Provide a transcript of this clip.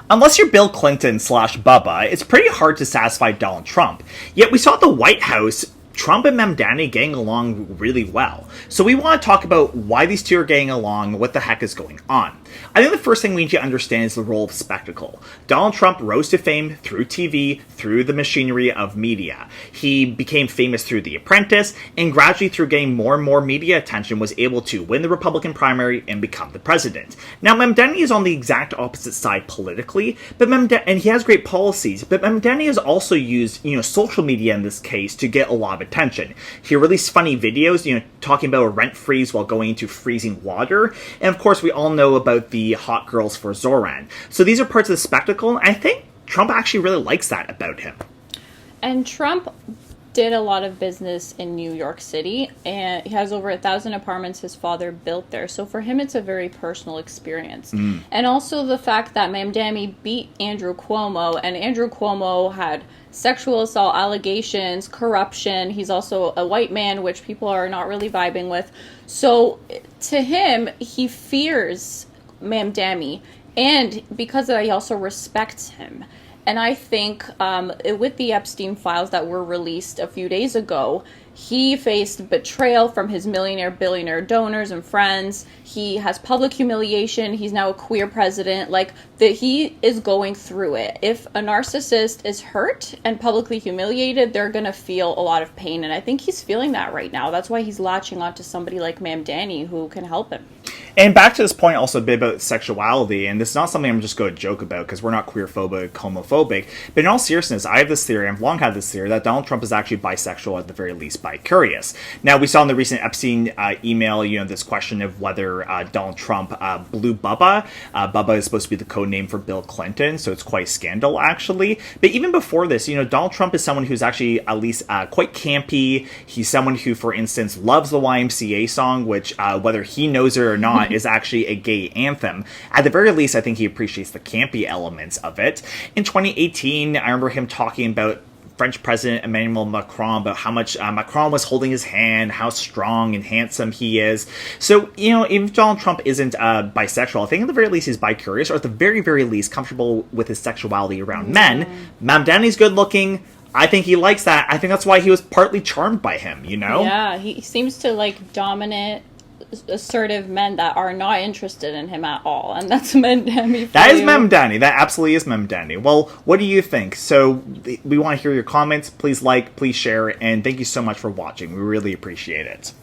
Unless you're Bill Clinton slash Bubba, it's pretty hard to satisfy Donald Trump. Yet we saw at the White House Trump and Mamdani getting along really well. So we want to talk about why these two are getting along, what the heck is going on. I think the first thing we need to understand is the role of spectacle. Donald Trump rose to fame through TV, through the machinery of media. He became famous through The Apprentice, and gradually through getting more and more media attention was able to win the Republican primary and become the president. Now, Mamdani is on the exact opposite side politically, and he has great policies, but Mamdani has also used, social media in this case to get a lot of attention. He released funny videos, talking about a rent freeze while going into freezing water, and of course we all know about the hot girls for Zoran. So these are parts of the spectacle, and I think Trump actually really likes that about him. And Trump did a lot of business in New York City, and he has over 1,000 apartments his father built there. So for him, it's a very personal experience. And also the fact that Mamdani beat Andrew Cuomo, and Andrew Cuomo had sexual assault allegations, corruption. He's also a white man, which people are not really vibing with. So to him, he fears Mamdani, and because of that, he also respects him. And I think with the Epstein files that were released a few days ago, he faced betrayal from his millionaire, billionaire donors and friends. He has public humiliation. He's now a queer president. He is going through it. If a narcissist is hurt and publicly humiliated, they're going to feel a lot of pain. And I think he's feeling that right now. That's why he's latching on to somebody like Mamdani who can help him. And back to this point also a bit about sexuality, and this is not something I'm just going to joke about because we're not queerphobic, homophobic, but in all seriousness, I have this theory, I've long had this theory, that Donald Trump is actually bisexual, at the very least bi-curious. Now, we saw in the recent Epstein email, this question of whether Donald Trump blew Bubba. Bubba is supposed to be the code name for Bill Clinton, so it's quite scandal, actually. But even before this, Donald Trump is someone who's actually at least quite campy. He's someone who, for instance, loves the YMCA song, which, whether he knows it or not, is actually a gay anthem. At the very least, I think he appreciates the campy elements of it. In 2018, I remember him talking about French President Emmanuel Macron, about how much Macron was holding his hand, how strong and handsome he is. So, if Donald Trump isn't bisexual, I think at the very least he's bi-curious, or at the very, very least comfortable with his sexuality around men. Mamdani's good looking. I think he likes that. I think that's why he was partly charmed by him, Yeah, he seems to dominant, assertive men that are not interested in him at all, and that's Mamdani. That is Mamdani. That absolutely is Mamdani. Well, what do you think? So we want to hear your comments. Please like, please share, and thank you so much for watching. We really appreciate it.